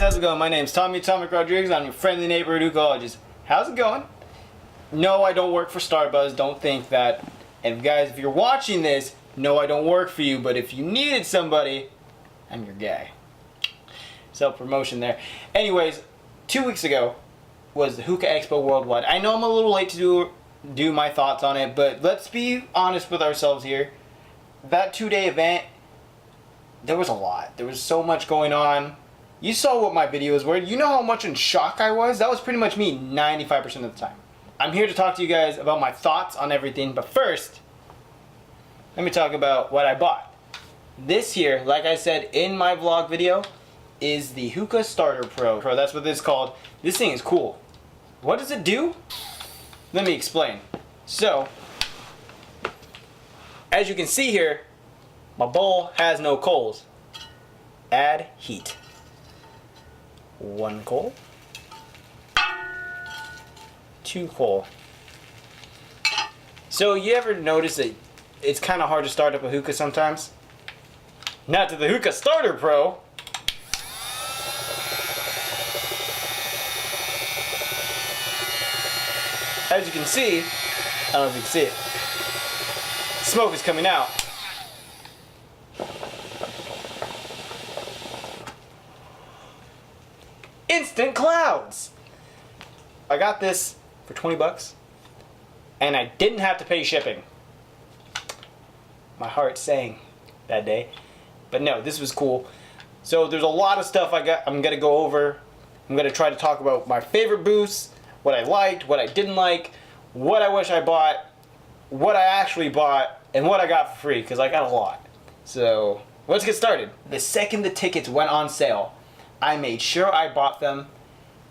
guys, how's it going? My name's Tommy Atomic Rodriguez. I'm your friendly neighborhood hookah. How's it going? No, I don't work for Starbuzz. Don't think that. And guys, if you're watching this, no, I don't work for you. But if you needed somebody, I'm your guy. Self-promotion there. Anyways, 2 weeks ago was the Hookah Expo Worldwide. I know I'm a little late to do my thoughts on it, but let's be honest with ourselves here. That 2-day event, there was a lot. There was so much going on. You saw what my videos were. You know how much in shock I was? That was pretty much me 95% of the time. I'm here to talk to you guys about my thoughts on everything, but first, let me talk about what I bought. This here, like I said in my vlog video, is the Hookah Starter Pro. That's what this is called. This thing is cool. What does it do? Let me explain. So, as you can see here, my bowl has no coals. Add heat. 1 coal. 2 coal. So you ever notice that it's kind of hard to start up a hookah sometimes? Not to the Hookah Starter Pro. As you can see, I don't know if you can see it, smoke is coming out. Instant clouds! I got this for 20 bucks and I didn't have to pay shipping. My heart sang that day. But no, this was cool. So there's a lot of stuff I'm gonna go over. I'm gonna try to talk about my favorite boosts, what I liked, what I didn't like, what I wish I bought, what I actually bought, and what I got for free, because I got a lot. So let's get started. The second the tickets went on sale, I made sure I bought them,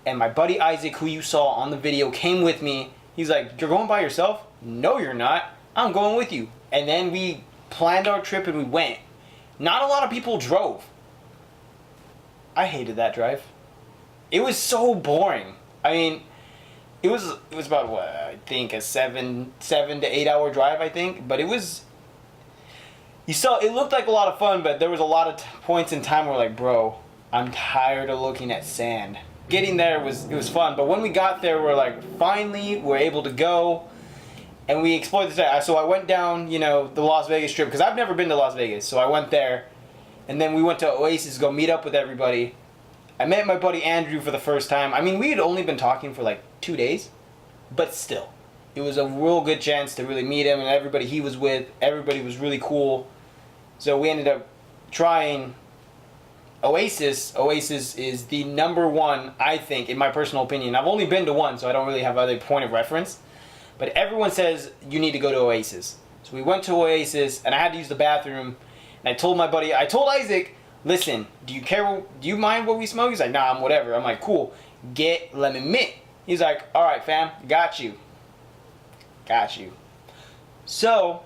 and my buddy Isaac, who you saw on the video, came with me. He's like, "You're going by yourself?" "No, you're not. I'm going with you." And then we planned our trip and we went. Not a lot of people drove. I hated that drive. It was so boring. I mean, it was about what, I think a 7 to 8 hour drive, I think, but it was, it looked like a lot of fun, but there was a lot of points in time where like, bro, I'm tired of looking at sand. Getting there it was fun, but when we got there, we're like, finally, we're able to go, and we explored the site. So I went down, the Las Vegas Strip, because I've never been to Las Vegas, so I went there, and then we went to Oasis to go meet up with everybody. I met my buddy Andrew for the first time. I mean, we had only been talking for like 2 days, but still, it was a real good chance to really meet him, and everybody he was with, everybody was really cool. So we ended up trying Oasis. Oasis is the #1, I think, in my personal opinion. I've only been to one, so I don't really have other point of reference. But everyone says you need to go to Oasis. So we went to Oasis, and I had to use the bathroom. And I told Isaac, "Listen, do you mind what we smoke?" He's like, "Nah, I'm whatever." I'm like, "Cool, get lemon mint." He's like, "All right, fam, got you." So,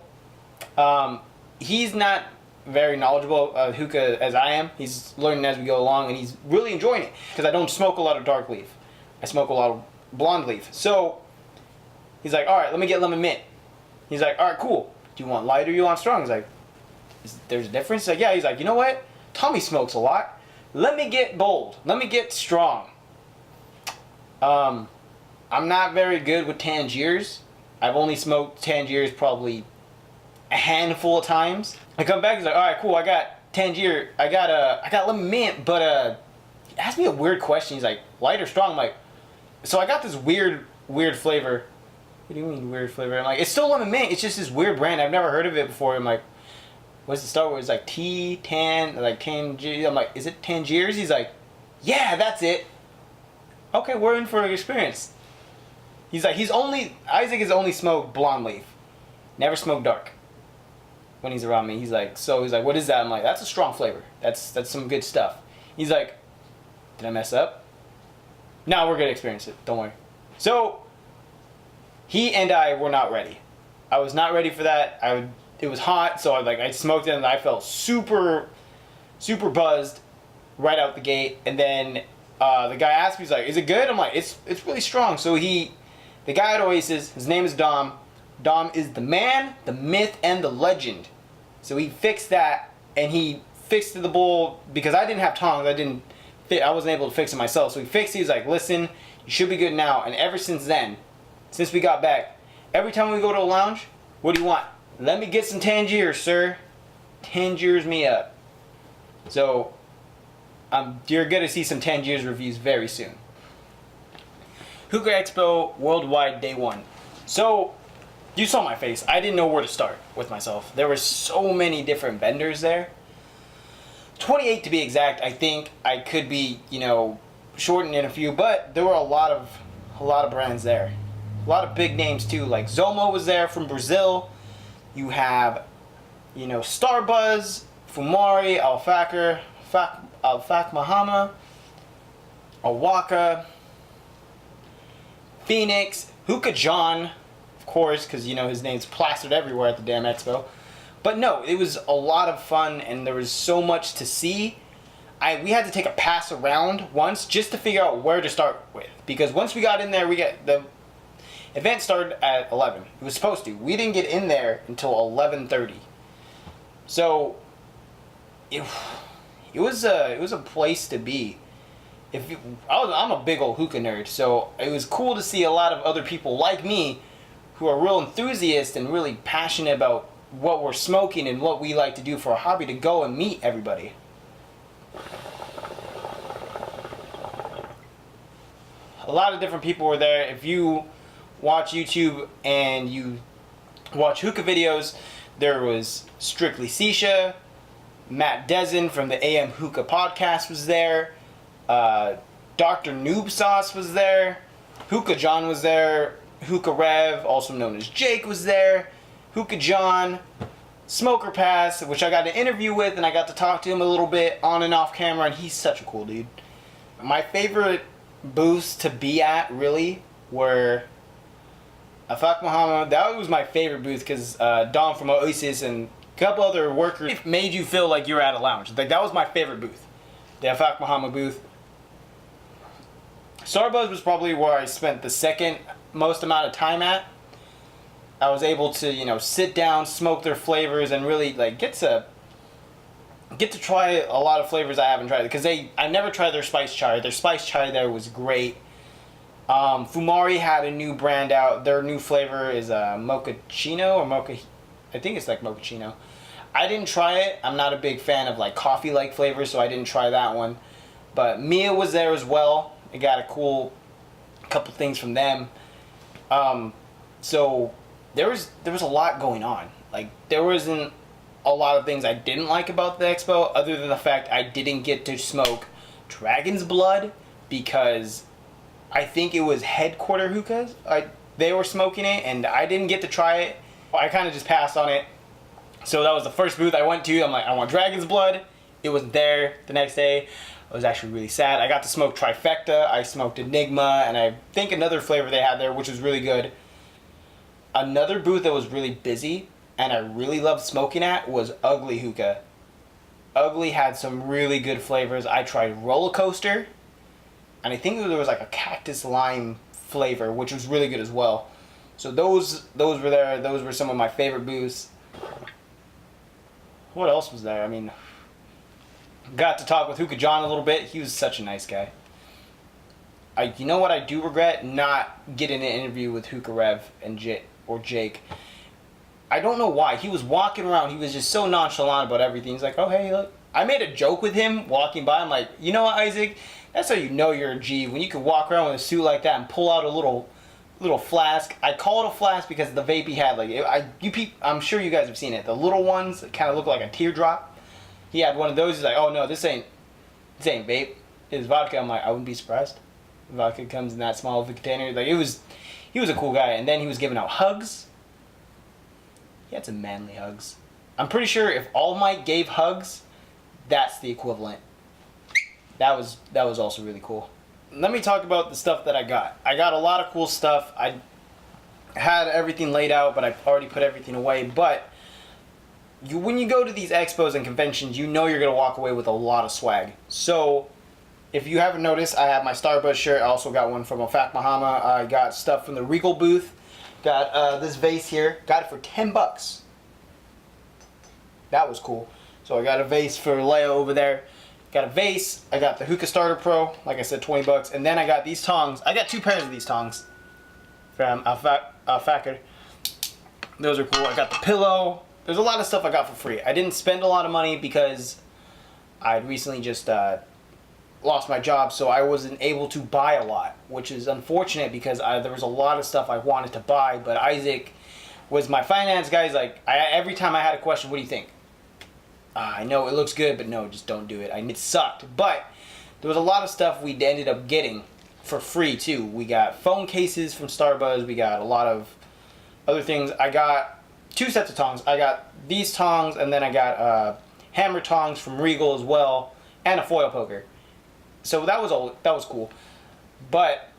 he's not very knowledgeable of hookah as I am. He's learning as we go along, and he's really enjoying it because I don't smoke a lot of dark leaf. I smoke a lot of blonde leaf. So he's like, "All right, let me get lemon mint." He's like, "All right, cool. Do you want light or you want strong?" He's like, "There's a difference?" He's like, "Yeah." He's like, "You know what? Tommy smokes a lot. Let me get bold. Let me get strong." I'm not very good with Tangiers. I've only smoked Tangiers probably a handful of times. I come back, he's like, "All right, cool. I got Tangier. I got lemon mint, but he asked me a weird question. He's like, light or strong?" I'm like, so I got this weird flavor. What do you mean weird flavor? I'm like, it's still lemon mint. It's just this weird brand. I've never heard of it before. I'm like, what's the start with? It's like Tangier. I'm like, is it Tangiers? He's like, "Yeah, that's it." Okay, we're in for an experience. He's like, Isaac has only smoked blonde leaf. Never smoked dark. When he's around me, he's like, "What is that?" I'm like, "That's a strong flavor. That's some good stuff." He's like, "Did I mess up?" "No, we're gonna experience it. Don't worry." So, he and I were not ready. I was not ready for that. It was hot, so I smoked it and I felt super buzzed right out the gate. And then the guy asked me, he's like, "Is it good?" I'm like, it's really strong. So the guy at Oasis, his name is Dom. Dom is the man, the myth, and the legend. So he fixed that, and he fixed the bowl because I didn't have tongs. I didn't I wasn't able to fix it myself. So he fixed it. He's like, listen, you should be good now. And ever since then, since we got back, every time we go to a lounge, what do you want? Let me get some Tangiers, sir. Tangiers me up. So you're going to see some Tangiers reviews very soon. Hookah Expo Worldwide Day 1. So, you saw my face. I didn't know where to start with myself. There were so many different vendors there. 28 to be exact. I think I could be, shortened in a few, but there were a lot of brands there. A lot of big names too. Like Zomo was there from Brazil. You have, Starbuzz, Fumari, Alfak Mahama, Awaka, Phoenix, Hookah John, of course, because his name's plastered everywhere at the damn expo. But no, it was a lot of fun, and there was so much to see. We had to take a pass around once just to figure out where to start with, because once we got in there, the event started at 11. It was supposed to. We didn't get in there until 11:30. So it was a place to be. I'm a big old hookah nerd, so it was cool to see a lot of other people like me who are real enthusiasts and really passionate about what we're smoking and what we like to do for a hobby to go and meet everybody. A lot of different people were there. If you watch YouTube and you watch hookah videos, there was Strictly Sisha, Matt Dezen from the AM Hookah podcast was there, Dr. Noob Sauce was there, Hookah John was there, Hookah Rev, also known as Jake, was there, Hookah John, Smoker Pass, which I got an interview with, and I got to talk to him a little bit on and off camera, and he's such a cool dude. My favorite booths to be at, really, were Afak Muhammad. That was my favorite booth, because Dom from Oasis and a couple other workers made you feel like you were at a lounge. Like, that was my favorite booth, the Afak Muhammad booth. Starbuzz was probably where I spent the second most amount of time at. I was able to, sit down, smoke their flavors, and really get to try a lot of flavors I haven't tried, because I never tried their spice chai. Their spice chai there was great. Fumari had a new brand out. Their new flavor is mochaccino or mocha. I think it's like mochaccino. I didn't try it. I'm not a big fan of coffee-like flavors, so I didn't try that one. But Mia was there as well. I got a cool couple things from them. So there was a lot going on. There wasn't a lot of things I didn't like about the expo, other than the fact I didn't get to smoke Dragon's Blood, because I think it was Headquarter Hookahs. They were smoking it, and I didn't get to try it. I kind of just passed on it. So that was the first booth I went to. I'm like, I want Dragon's Blood. It was there the next day. I was actually really sad. I got to smoke Trifecta. I smoked Enigma, and I think another flavor they had there, which was really good. Another booth that was really busy and I really loved smoking at was Ugly Hookah. Ugly had some really good flavors. I tried Roller Coaster, and I think there was a cactus lime flavor, which was really good as well. So those were there. Those were some of my favorite booths. What else was there? I mean, got to talk with Hookah John a little bit. He was such a nice guy. You know what I do regret? Not getting an interview with Hookah Rev and Jake. I don't know why. He was walking around. He was just so nonchalant about everything. He's like, oh, hey, look. I made a joke with him walking by. I'm like, you know what, Isaac? That's how you know you're a G. When you can walk around with a suit like that and pull out a little flask. I call it a flask because the vape he had, I'm sure you guys have seen it. The little ones that kind of look like a teardrop. He had one of those. He's like, oh, no, this ain't vape. It's vodka. I'm like, I wouldn't be surprised. Vodka comes in that small of a container. He was a cool guy. And then he was giving out hugs. He had some manly hugs. I'm pretty sure if All Might gave hugs, that's the equivalent. That was also really cool. Let me talk about the stuff that I got. I got a lot of cool stuff. I had everything laid out, but I've already put everything away. But when you go to these expos and conventions, you know you're going to walk away with a lot of swag. So if you haven't noticed, I have my Starbuzz shirt. I also got one from Afak Mahama. I got stuff from the Regal booth. Got this vase here. Got it for $10. That was cool. So I got a vase for Leia over there. Got a vase. I got the Hookah Starter Pro, like I said, 20 bucks. And then I got these tongs. I got 2 pairs of these tongs from Alfaker. Those are cool. I got the pillow. There's a lot of stuff I got for free. I didn't spend a lot of money because I recently just lost my job, so I wasn't able to buy a lot, which is unfortunate because there was a lot of stuff I wanted to buy, but Isaac was my finance guy. He's like, every time I had a question, what do you think? I know it looks good, but no, just don't do it. It sucked. But there was a lot of stuff we ended up getting for free too. We got phone cases from Starbuzz. We got a lot of other things. I got 2 sets of tongs. I got these tongs, and then I got hammer tongs from Regal as well, and a foil poker. So that was cool. But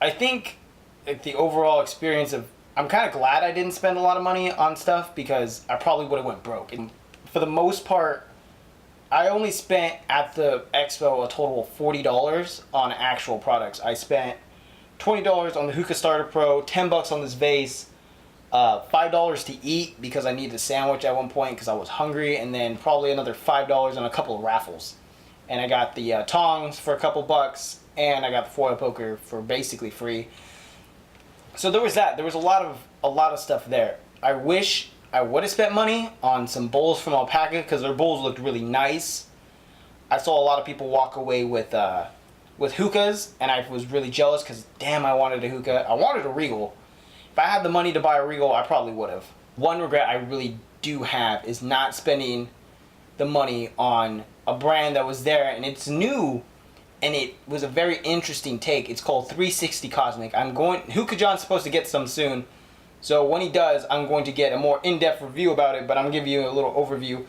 I think like the overall experience of, I'm kind of glad I didn't spend a lot of money on stuff because I probably would have went broke. And for the most part, I only spent at the expo a total of $40 on actual products. I spent $20 on the Hookah Starter Pro, 10 bucks on this vase, $5 to eat because I needed a sandwich at one point because I was hungry, and then probably another $5 on a couple of raffles. And I got the tongs for a couple bucks, and I got the foil poker for basically free. So there was that. There was a lot of stuff there. I wish I would have spent money on some bowls from Alpaca because their bowls looked really nice. I saw a lot of people walk away with hookahs, and I was really jealous because damn, I wanted a hookah. I wanted a Regal. If I had the money to buy a Regal, I probably would have. One regret I really do have is not spending the money on a brand that was there, and it's new, and it was a very interesting take. It's called 360 Cosmic. Hookah John's supposed to get some soon, so when he does, I'm going to get a more in-depth review about it, but I'm giving you a little overview.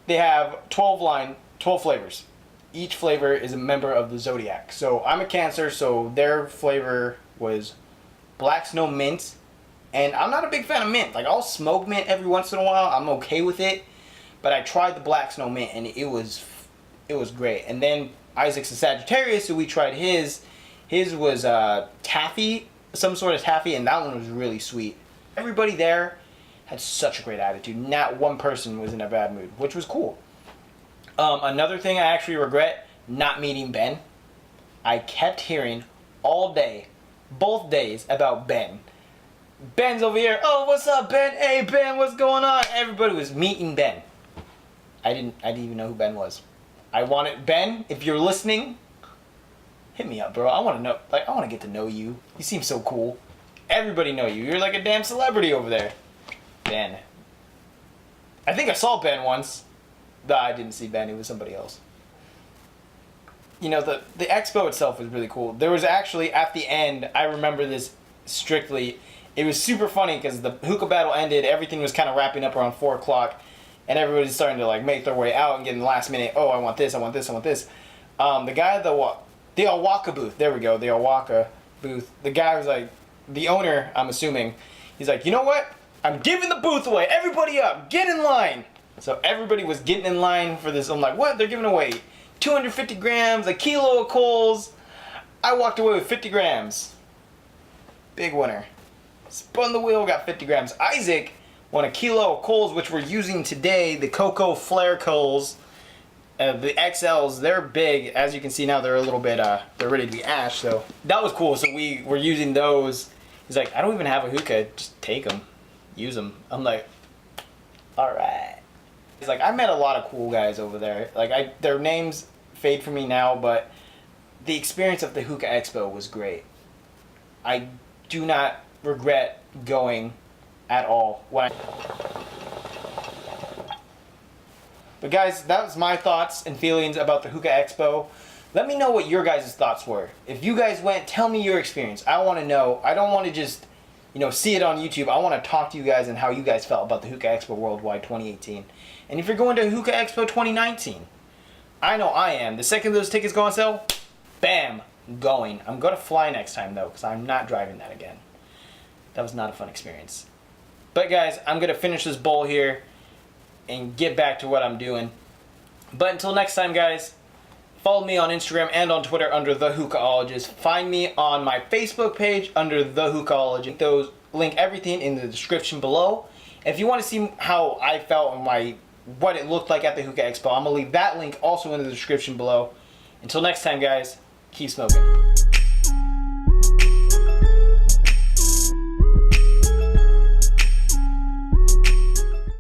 They have 12 flavors. Each flavor is a member of the Zodiac. So I'm a Cancer, so their flavor was Black Snow Mint, and I'm not a big fan of mint. Like, I'll smoke mint every once in a while. I'm okay with it. But I tried the Black Snow Mint, and it was great. And then Isaac's a Sagittarius, so we tried his. His was taffy, some sort of taffy, and that one was really sweet. Everybody there had such a great attitude. Not one person was in a bad mood, which was cool. Another thing I actually regret, not meeting Ben. I kept hearing all day, both days, about Ben. Ben's over here. Oh, what's up, Ben? Hey, Ben, what's going on? Everybody was meeting Ben. I didn't even know who Ben was. I wanted Ben, if you're listening, hit me up, bro. I want to know, I want to get to know you. You seem so cool. Everybody know you. You're like a damn celebrity over there. Ben. I think I saw Ben once. No, I didn't see Ben. It was somebody else. You know, the expo itself was really cool. There was actually, at the end, I remember this strictly, it was super funny because the hookah battle ended. Everything was kind of wrapping up around 4 o'clock. And everybody's starting to like make their way out and get in the last minute. Oh, I want this, I want this, I want this. The guy at the Alwaka booth. There we go, the Alwaka booth. The guy was like, the owner, I'm assuming. He's like, you know what? I'm giving the booth away. Everybody up, get in line. So everybody was getting in line for this. I'm like, what? They're giving away 250 grams, a kilo of coals. I walked away with 50 grams. Big winner. Spun the wheel, got 50 grams. Isaac won a kilo of coals, which we're using today, the Cocoa Flare coals. The XLs, they're big. As you can see now, they're a little bit, they're ready to be ash, so that was cool. So we were using those. He's like, I don't even have a hookah, just take them, use them. I'm like, all right. He's like, I met a lot of cool guys over there. Like, their names fade from me now, but the experience of the Hookah Expo was great. I do not regret going at all. But guys, that was my thoughts and feelings about the Hookah Expo. Let me know what your guys' thoughts were. If you guys went, tell me your experience. I want to know. I don't want to just, see it on YouTube. I want to talk to you guys and how you guys felt about the Hookah Expo Worldwide 2018. And if you're going to Hookah Expo 2019, I know I am. The second those tickets go on sale, bam, I'm going. I'm going to fly next time though, because I'm not driving that again. That was not a fun experience. But guys, I'm going to finish this bowl here and get back to what I'm doing. But until next time, guys, follow me on Instagram and on Twitter under The Hookahologist. Find me on my Facebook page under The Hookahologist. Link everything in the description below. If you want to see how I felt and my what it looked like at the Hookah Expo. I'm going to leave that link also in the description below. Until next time, guys, keep smoking.